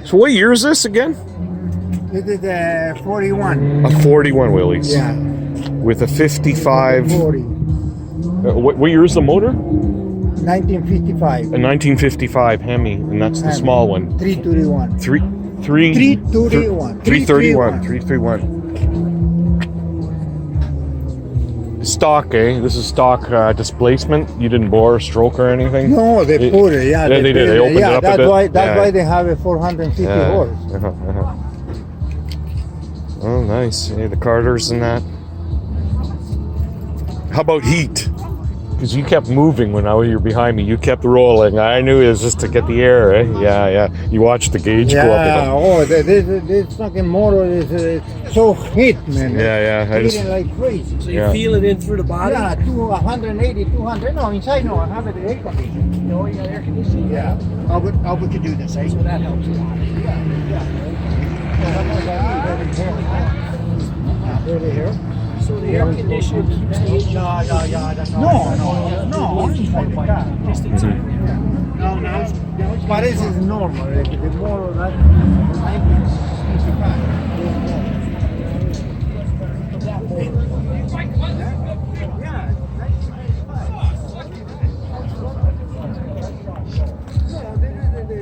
So what year is this again? This is a 41. A 41 Willys. Yeah. With a 55. 40. What year is the motor? 1955. A 1955 Hemi, and that's the small one. 331. 331. 331. Stock, eh? This is stock displacement. You didn't bore, stroke, or anything? No, they put it. Yeah, they did. They opened it up a bit. That's why they have a 450 horse. Oh, nice. Hey, the Carters and that. How about heat? Because you kept moving when you were behind me. You kept rolling. I knew it was just to get the air, eh? Yeah. You watched the gauge go up. Yeah, this fucking motor is so hit, man. Yeah. It's hitting like crazy. So you feel it in through the body? Yeah, 180, 200. No, inside, no, I have it air conditioning. No, you got air conditioning? Yeah. How we could do this, eh? So that helps a lot. Really here? So the air conditioner keeps the engine. No, inside the car. Just the inside. No. But this is normal. The motor, that's 1955.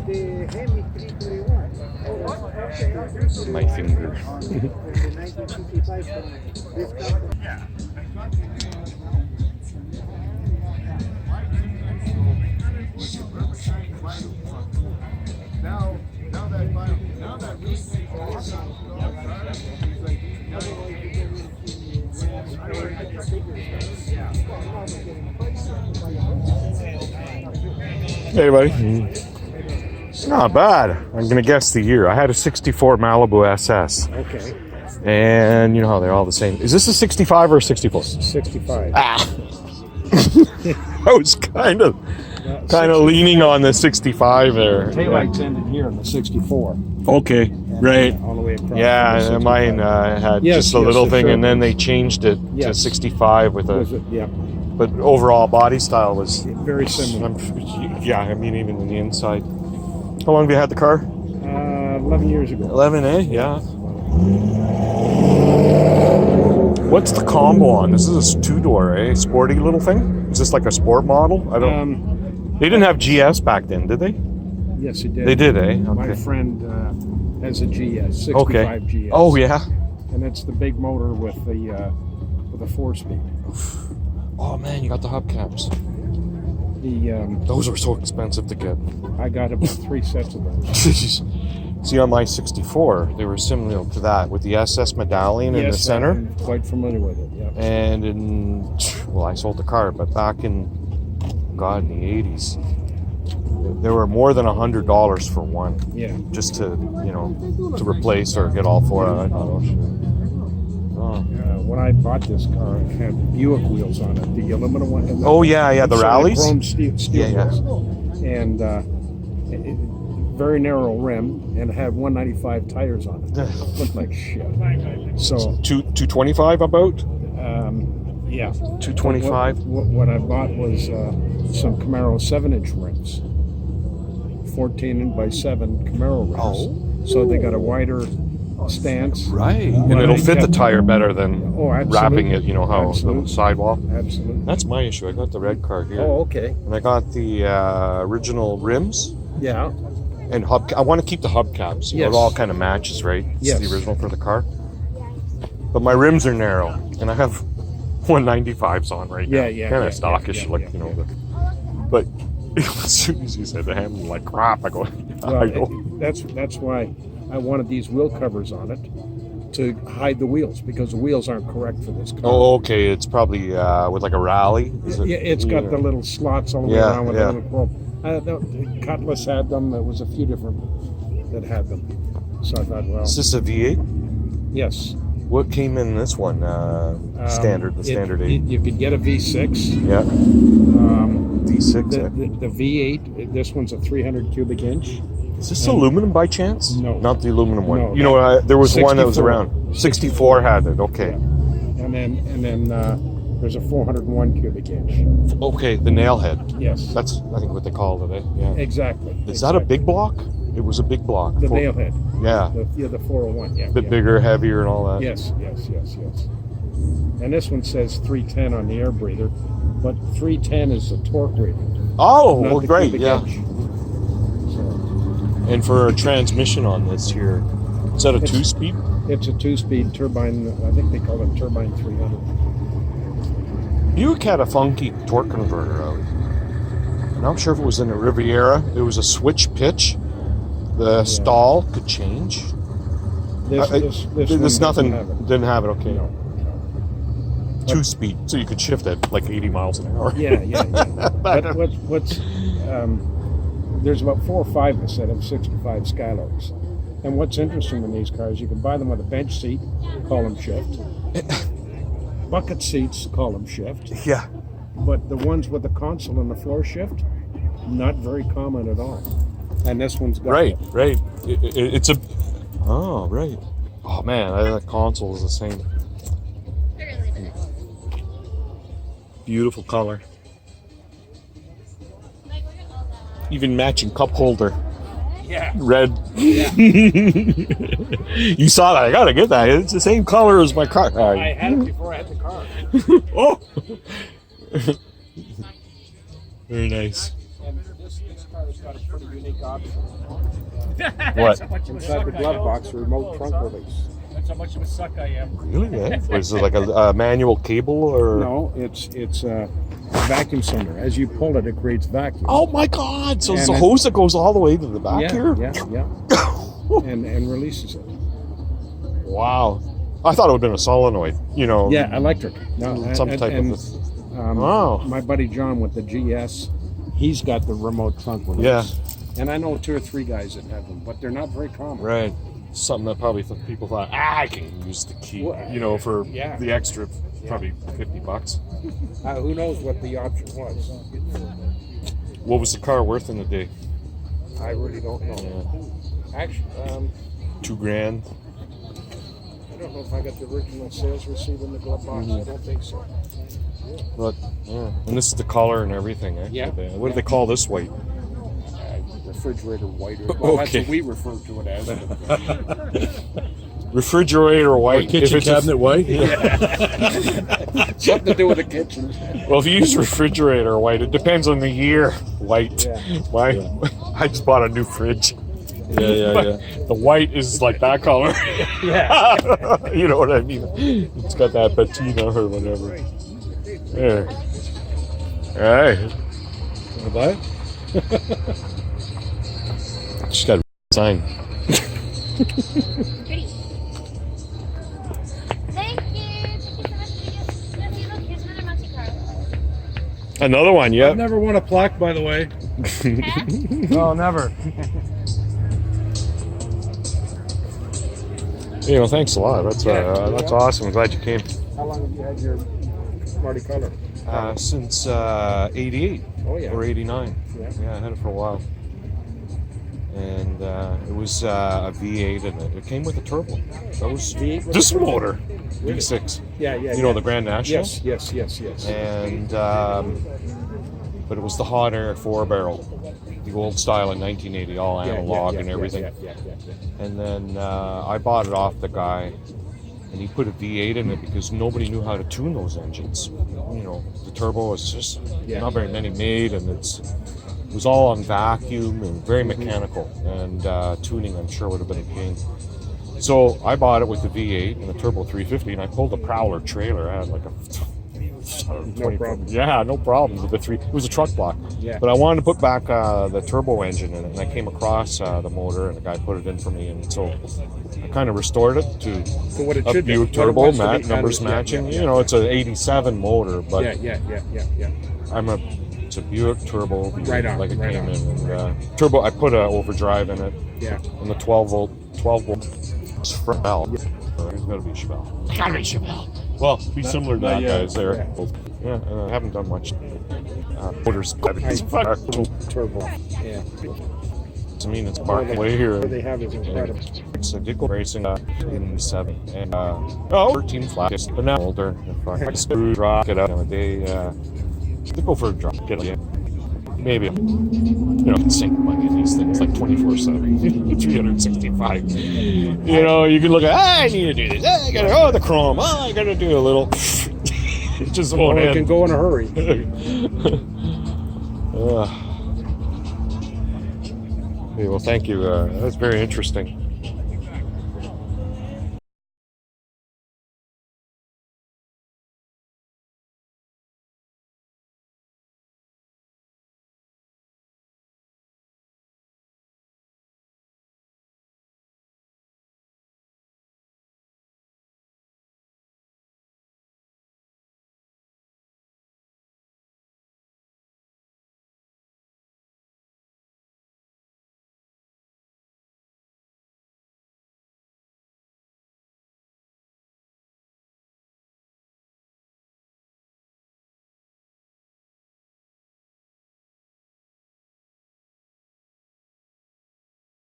The Hemi 331. My finger. 1955. Hey, buddy. It's not bad. I'm gonna guess the year. I had a '64 Malibu SS. Okay. And you know how they're all the same. Is this a 65 or a 64? 65. I was kind of leaning on the 65 there. Taillights ended here in the 64. Okay, right. All the way across. Yeah, mine had just a little thing, and then they changed it to 65 with a. Yeah. But overall body style was very similar. Yeah, I mean even in the inside. How long have you had the car? 11 years ago. 11, eh? Yeah. What's the combo on? This is a two-door, eh? Sporty little thing? Is this like a sport model? I don't. They didn't have GS back then, did they? Yes, it did. They did, eh? Okay. My friend has a GS, 65 okay. GS. Oh yeah. And it's the big motor with the 4-speed. Oh man, you got the hubcaps. The those were so expensive to get. I got about 3 sets of those. See, on my 64, they were similar to that with the SS medallion in the center. I'm quite familiar with it. Yeah. And I sold the car, but back in the 80s, there were more than $100 for one. Yeah. Just to to replace or get all four. I thought, oh shit. When I bought this car, it had Buick wheels on it, the aluminum one. The rallies. Chrome steel wheels. And very narrow rim, and it had 195 tires on it. It looked like shit. So 225 about. Yeah. 225. What I bought was some Camaro 7-inch rims, 14 by 7 Camaro rims. Oh. So they got a wider stance. Right. And it'll fit the tire better than wrapping it, the sidewall. Absolutely. That's my issue. I got the red car here. Oh, okay. And I got the original rims. Yeah. And I want to keep the hubcaps. It all kind of matches, right? It's the original for the car. But my rims are narrow, and I have 195s on right now. Kind of stockish, But as soon as you said the Hemi, I'm like, crap, I go. That's why I wanted these wheel covers on it to hide the wheels, because the wheels aren't correct for this car. Oh, okay. It's probably with like a rally. It's got the little slots all the way around with the little chrome. Cutlass had them. There was a few different that had them. So I thought, well. Is this a V8? Yes. What came in this one? Standard 8. You could get a V6. Yeah. V6. The V8. This one's a 300 cubic inch. Is this aluminum by chance? No. Not the aluminum one. No, there was 64. One that was around. 64 had it. Okay. Yeah. And then there's a 401 cubic inch. Okay, the nail head. Yes. That's I think what they call it. Yeah. Exactly. Is that a big block? It was a big block. The nailhead. Yeah. The 401. Yeah. A bit bigger, heavier, and all that. Yes. And this one says 310 on the air breather, but 310 is the torque rating. Oh, not well, the great. cubic Yeah. inch. And for a transmission on this here, is that a 2-speed? It's a 2-speed turbine. I think they call it turbine 300. Buick had a funky torque converter out. I'm not sure if it was in the Riviera. It was a switch pitch. The stall could change. This There's one nothing. doesn't have it. Didn't have it. Okay. No. 2-speed, so you could shift it like 80 miles an hour. Yeah. But what's there's about 4 or 5 of us that have 65 Skylarks. And what's interesting in these cars, you can buy them with a bench seat, call them shift. Bucket seats, call them shift. Yeah. But the ones with the console and the floor shift, not very common at all. And this one's got Right. it. Right. It's a. Oh, right. Oh man, the console is the same. Beautiful color. Even matching cup holder. Yeah. Red. Yeah. You saw that. I gotta get that. It's the same color as my car. I had it before I had the car. Oh. Very nice. And this car has got a pretty unique option. What? Inside the glove box, remote trunk release. That's how much of a suck I am. Really? Yeah. Was it like a manual cable or? No, it's a vacuum cylinder. As you pull it, it creates vacuum. Oh my God! So it's And a hose that goes all the way to the back here. Yeah. and releases it. Wow. I thought it would have been a solenoid. You know. Yeah, electric. No, Some type of. Wow. My buddy John with the GS, he's got the remote trunk release. Yeah. And I know 2 or 3 guys that have them, but they're not very common. Right. Something that probably people thought, I can use the key, for the extra, probably $50. Who knows what the option was? What was the car worth in the day? I really don't know. Yeah. Actually, $2,000. I don't know if I got the original sales receipt in the glove box. I don't think so. But yeah, and this is the color and everything. Eh? Yeah. What do they call this white? Refrigerator white. Well, that's Okay. what we refer to it as. Refrigerator white. Kitchen cabinet white? Something to do with the kitchen. Well, if you use refrigerator white, it depends on the year. White. Yeah. Why? I just bought a new fridge. Yeah. The white is like that color. Yeah. You know what I mean? It's got that patina or whatever. There. All right. Want to buy it? Just got a sign. Pretty. Thank you. Thank you so much. Yes, look, here's another Monte Carlo. Another one, I've yep. never won a plaque, by the way. No, never. You know, thanks a lot. That's awesome. I'm glad you came. How long have you had your Marty Color? Since 88 Oh, yeah. or 89. Yeah. I had it for a while. And it was a V8 in it. It came with a turbo. That was V8 with this a turbo? motor, V6. Yeah. You know the Grand National. Yes. And but it was the hot air 4-barrel, the old style in 1980, all analog and everything. Yeah. And then I bought it off the guy, and he put a V8 in it because nobody knew how to tune those engines. You know, the turbo was just not very many made, and it was all on vacuum and very mechanical. And tuning, I'm sure, would have been a pain. So I bought it with the V8 and the turbo 350, and I pulled a Prowler trailer. I had like a No problem. Yeah, no problem with the three. It was a truck block. Yeah. But I wanted to put back the turbo engine in it, and I came across the motor, and the guy put it in for me, and so I kind of restored it to So what it a should be. Buick what it turbo, wants to be, numbers yeah, matching. yeah, You know, it's an '87 motor, but Yeah. it's a Buick turbo. Right on, Like it right came on. in, and turbo. I put a overdrive in it, Yeah. and the 12 volt Chevelle. There's got to be Chevelle. Gotta be Chevelle. Well, be similar to that yet. guys there. Yeah, I haven't done much motors. Turbo. Yeah. I mean, it's parked way here. What they have is incredible. It's a Dickel racing in 7 and 13 flat, but now older. If I screw drop it out on a day, to go for a drop, get it. maybe, sink money in these things like 24/7, 365. You can look at, I need to do this. I gotta, the chrome. I gotta do a little. It just won't Or it end. can go in a hurry. Okay, well, thank you. That was very interesting.